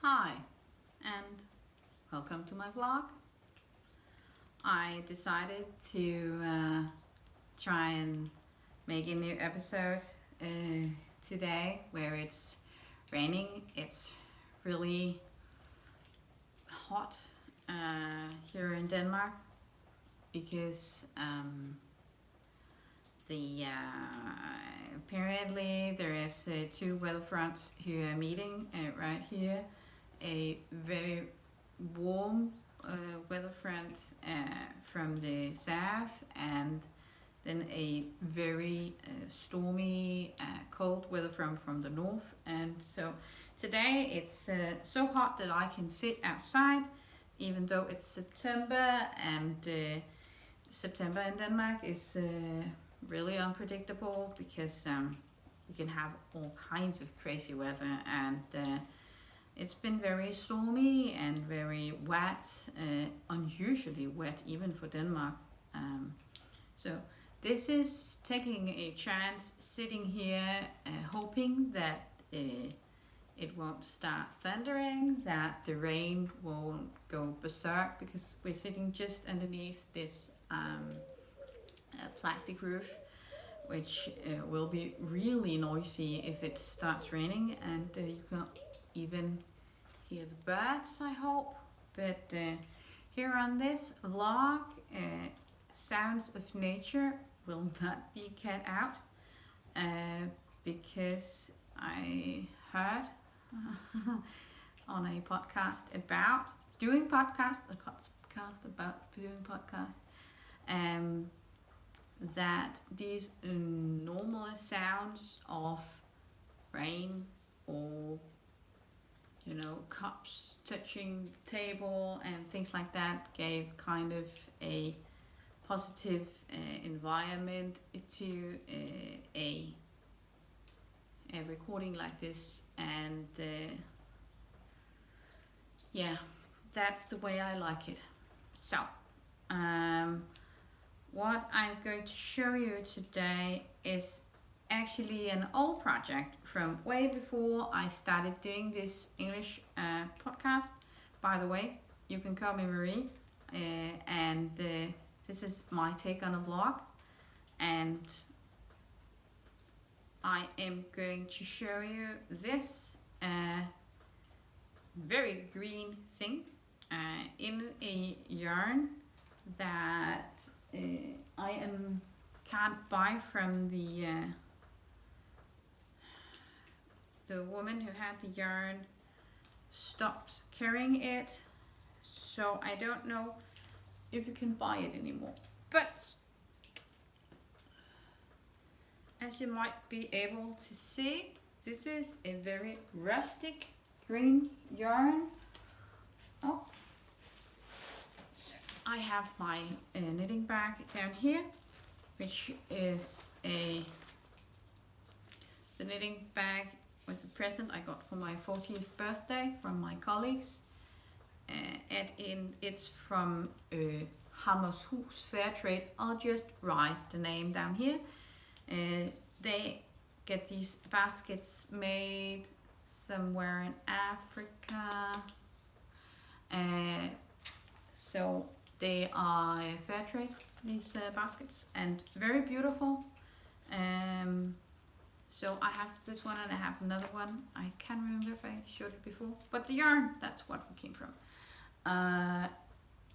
Hi, and welcome to my vlog. I decided to try and make a new episode today where it's raining. It's really hot here in Denmark because apparently there is two weather fronts who are meeting right here. A very warm weather front from the south, and then a very stormy cold weather front from the north. And so today it's so hot that I can sit outside even though it's September, and September in Denmark is really unpredictable because you can have all kinds of crazy weather, and it's been very stormy and very wet, unusually wet even for Denmark. So this is taking a chance, sitting here hoping that it won't start thundering, that the rain won't go berserk, because we're sitting just underneath this plastic roof, which will be really noisy if it starts raining, and you can even hear the birds, I hope. But here on this vlog, sounds of nature will not be cut out because I heard on a podcast about doing podcasts, a podcast about doing podcasts, that these normal sounds of rain or cups touching table and things like that gave kind of a positive environment to a recording like this. And yeah, that's the way I like it. So what I'm going to show you today is actually an old project from way before I started doing this English podcast. By the way, you can call me Marie, and this is my take on a vlog, and I am going to show you this very green thing in a yarn that I can't buy from the woman who had the yarn stopped carrying it, so I don't know if you can buy it anymore. But as you might be able to see, this is a very rustic green yarn. Oh, so I have my knitting bag down here, which is the knitting bag was a present I got for my 40th birthday from my colleagues. It's from Hammershus Fair Trade. I'll just write the name down here. They get these baskets made somewhere in Africa. So they are fair trade, these baskets, and very beautiful. So I have this one and I have another one. I can't remember if I showed it before, but the yarn, that's what it came from.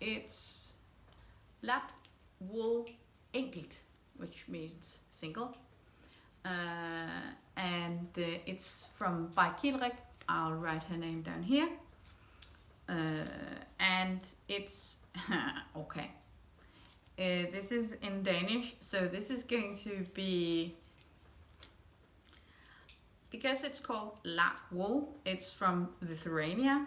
It's lap wool enkelt, which means single. And it's from by Kilrik. I'll write her name down here. And it's okay. This is in Danish, so this is going to be guess it's called Lat wool. It's from Lithuania.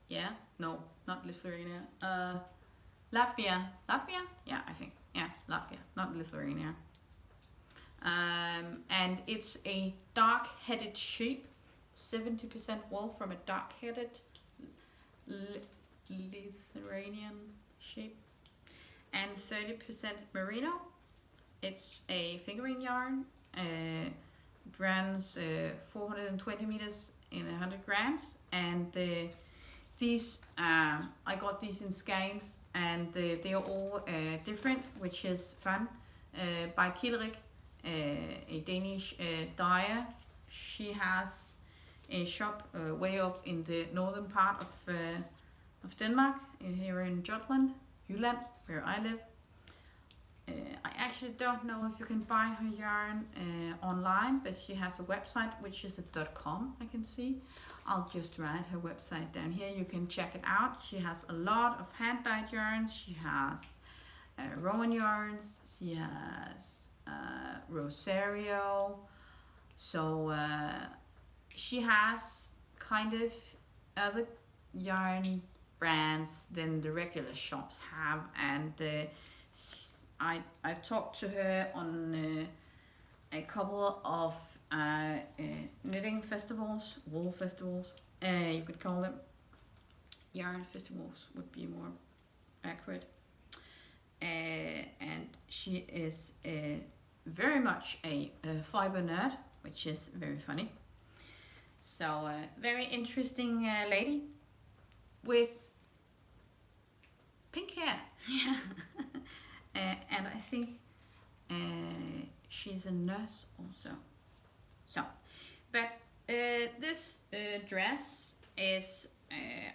Yeah, no, not Lithuania. Latvia. Latvia? Yeah, I think. Yeah, Latvia, not Lithuania. And it's a dark-headed sheep. 70% wool from a dark-headed Lithuanian sheep. And 30% merino. It's a fingering yarn. It runs 420 meters in 100 grams. And these, I got these in skeins, and they are all different, which is fun. By Killerik, a Danish dyer. She has a shop way up in the northern part of Denmark, here in Jutland, Jylland, where I live. I actually don't know if you can buy her yarn online, but she has a website, which is a .com, I can see. I'll just write her website down here. You can check it out. She has a lot of hand-dyed yarns. She has Rowan yarns. She has Rosario. So she has kind of other yarn brands than the regular shops have, and I've talked to her on a couple of knitting festivals, wool festivals, you could call them. Yarn festivals would be more accurate. And she is very much a fiber nerd, which is very funny. So very interesting lady with pink hair. Yeah. And I think she's a nurse also. So, but this dress is,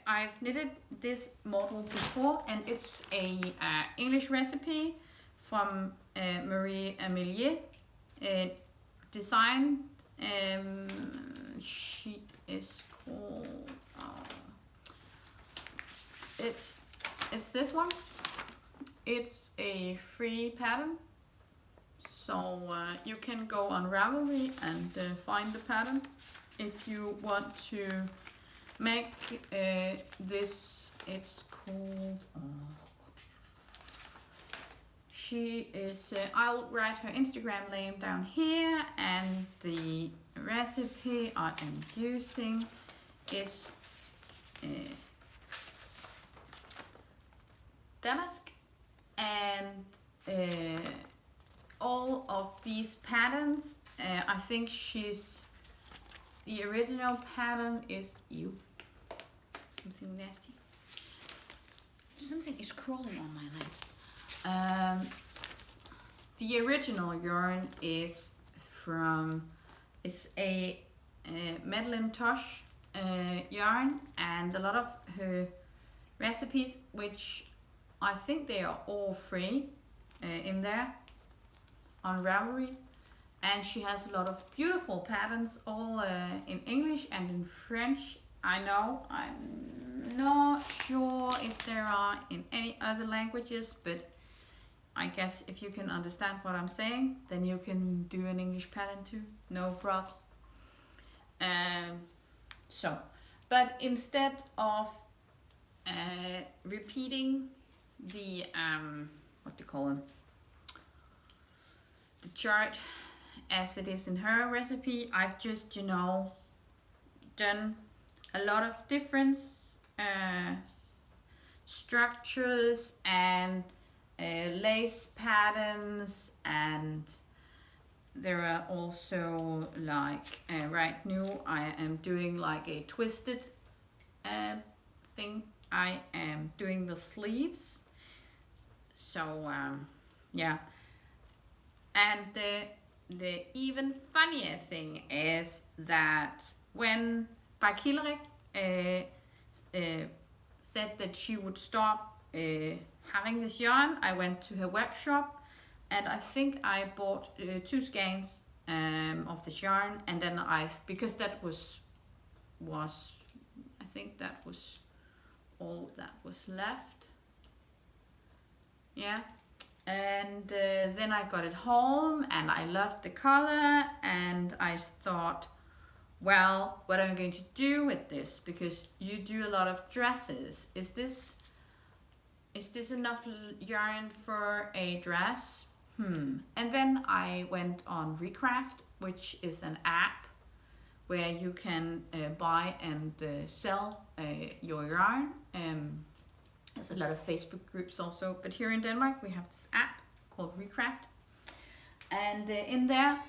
I've knitted this model before, and it's a English recipe from Marie Amélier, designed. She is called. It's this one. It's a free pattern, so you can go on Ravelry and find the pattern if you want to make this. It's called. She is. I'll write her Instagram name down here, and the recipe I am using is damask. And all of these patterns, I think the original pattern is something nasty. Something is crawling on my leg. The original yarn is a Madeline Tosh yarn, and a lot of her recipes, which I think they are all free in there on Ravelry, and she has a lot of beautiful patterns, all in English and in French. I know, I'm not sure if there are in any other languages, but I guess if you can understand what I'm saying, then you can do an English pattern too, no props. But instead of repeating the what do you call them, the chart as it is in her recipe, I've just done a lot of different structures and lace patterns, and there are also like right now I am doing like a twisted thing. I am doing the sleeves. So yeah, and the even funnier thing is that when Killerik said that she would stop having this yarn, I went to her web shop, and I think I bought 2 skeins of this yarn, and then because that was I think that was all that was left. Yeah, And then I got it home and I loved the color, and I thought, well, what am I going to do with this? Because you do a lot of dresses. Is this enough yarn for a dress? And then I went on Recraft, which is an app where you can buy and sell your yarn. There's a lot of Facebook groups also, but here in Denmark we have this app called Recraft, and in there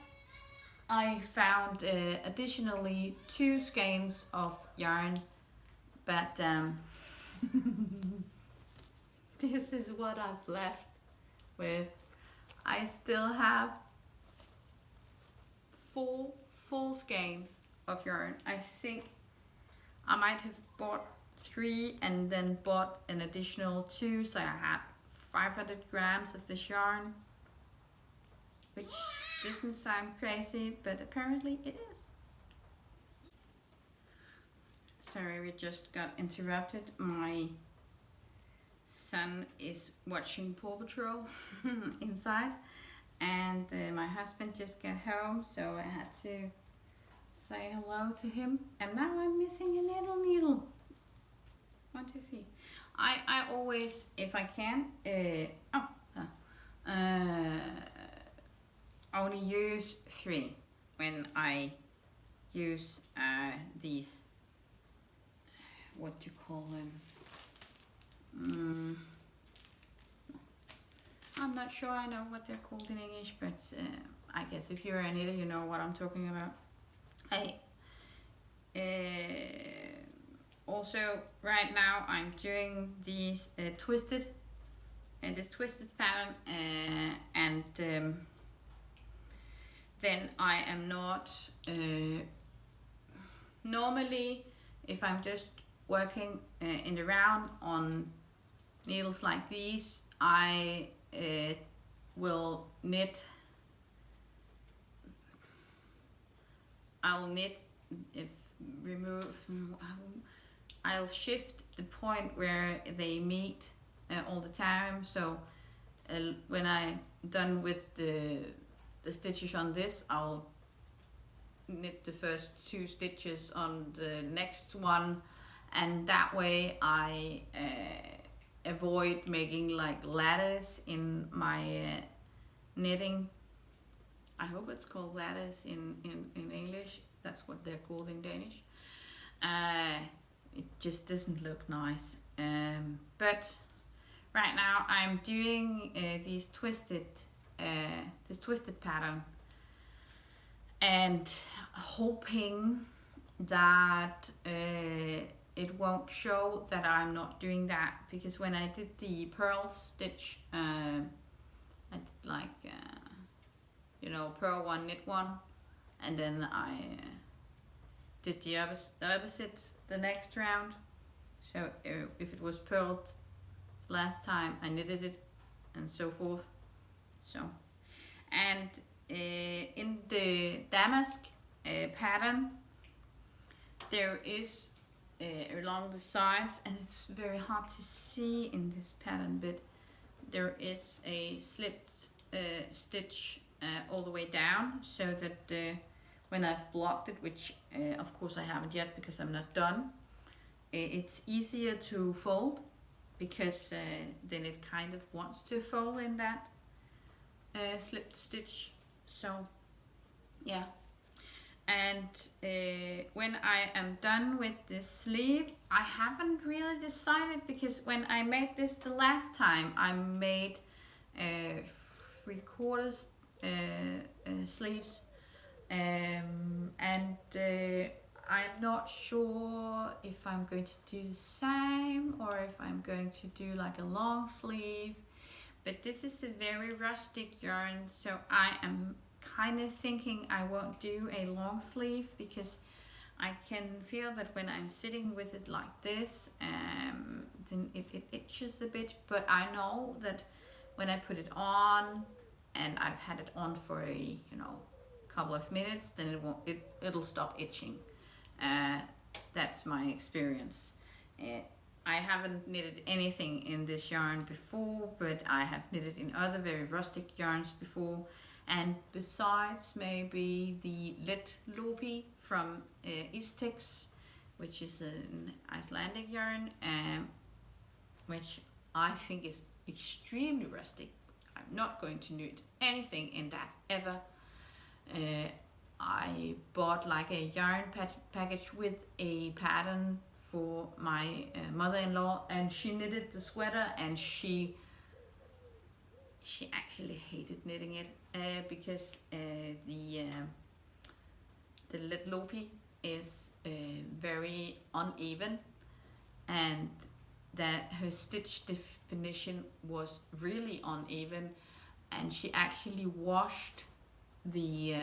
I found additionally 2 skeins of yarn, but this is what I've left with. I still have 4 full skeins of yarn. I think I might have bought 3 and then bought an additional 2, so I had 500 grams of this yarn, which doesn't sound crazy, but apparently it is. Sorry, we just got interrupted. My son is watching Paw Patrol inside, and my husband just got home, so I had to say hello to him. And now I'm missing a little needle. 1, 2, 3. I always, if I can, only use 3 when I use these, what do you call them? I'm not sure I know what they're called in English, but I guess if you're a knitter, you know what I'm talking about. Also, right now I'm doing these twisted, this twisted pattern, and then I am not, normally if I'm just working in the round on needles like these, I will knit, I'll shift the point where they meet all the time. So when I'm done with the stitches on this, I'll knit the first 2 stitches on the next one, and that way I avoid making like ladders in my knitting. I hope it's called ladders in English. That's what they're called in Danish. It just doesn't look nice. But right now I'm doing this twisted pattern, and hoping that it won't show that I'm not doing that, because when I did the purl stitch, I did like purl 1, knit 1, and then I did the opposite the next round. So if it was purled last time, I knitted it, and so forth. So, and in the damask pattern, there is along the sides, and it's very hard to see in this pattern, but there is a slipped stitch all the way down, so that when I've blocked it, which of course I haven't yet because I'm not done, it's easier to fold, because then it kind of wants to fold in that slipped stitch. So yeah. And when I am done with this sleeve, I haven't really decided, because when I made this the last time, I made 3/4 sleeves, and I'm not sure if I'm going to do the same or if I'm going to do like a long sleeve. But this is a very rustic yarn, so I am kind of thinking I won't do a long sleeve, because I can feel that when I'm sitting with it like this, then it itches a bit. But I know that when I put it on, and I've had it on for a couple of minutes, then it'll stop itching. That's my experience. I haven't knitted anything in this yarn before, but I have knitted in other very rustic yarns before. And besides maybe the Let Lopi from Istex, which is an Icelandic yarn, which I think is extremely rustic. I'm not going to knit anything in that ever. I bought like a yarn package with a pattern for my mother-in-law, and she knitted the sweater, and she actually hated knitting it because the Let Lopi is very uneven, and that her stitch definition was really uneven, and she actually washed the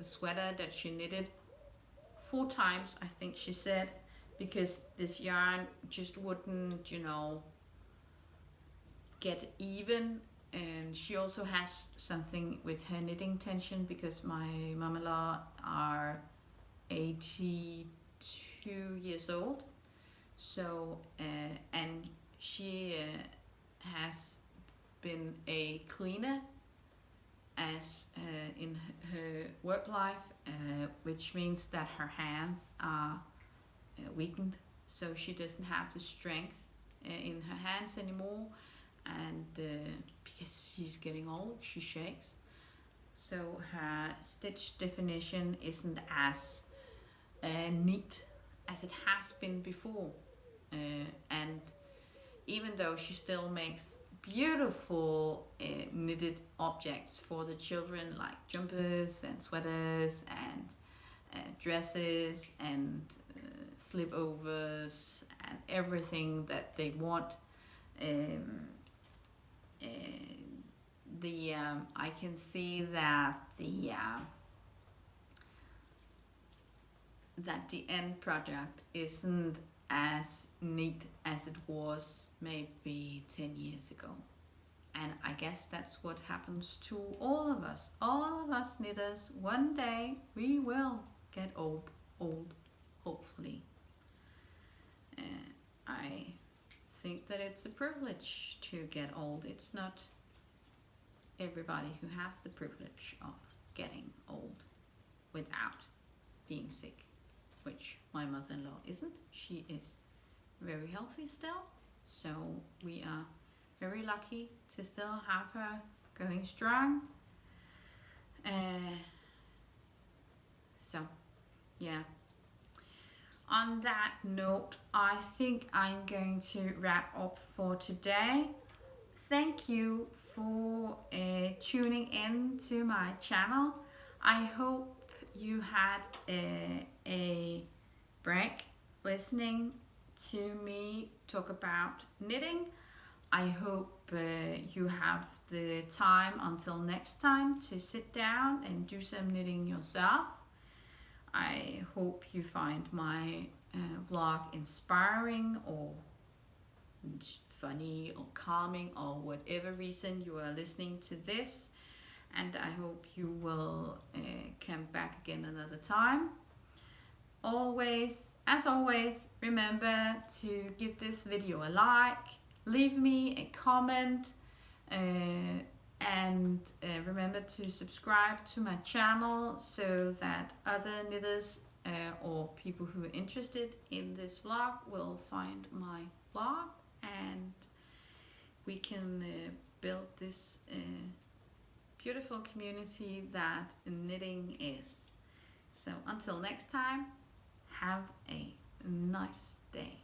sweater that she knitted 4 times, I think she said, because this yarn just wouldn't, you know, get even. And she also has something with her knitting tension, because my mom-in-law are 82 years old. So, and she has been a cleaner as in her work life, which means that her hands are weakened, so she doesn't have the strength in her hands anymore, and because she's getting old, she shakes, so her stitch definition isn't as neat as it has been before, and even though she still makes beautiful knitted objects for the children, like jumpers and sweaters and dresses and slipovers and everything that they want, I can see that the end product isn't as neat as it was maybe 10 years ago. And I guess that's what happens to all of us knitters. One day we will get old, hopefully. I think that it's a privilege to get old. It's not everybody who has the privilege of getting old without being sick, which my mother-in-law isn't. She is very healthy still, so we are very lucky to still have her going strong. So yeah, on that note, I think I'm going to wrap up for today. Thank you for tuning in to my channel. I hope you had a break listening to me talk about knitting. I hope you have the time until next time to sit down and do some knitting yourself. I hope you find my vlog inspiring or funny or calming, or whatever reason you are listening to this. And I hope you will come back again another time. As always, remember to give this video a like, leave me a comment, and remember to subscribe to my channel so that other knitters or people who are interested in this vlog will find my vlog, and we can build this beautiful community that knitting is. So until next time, have a nice day.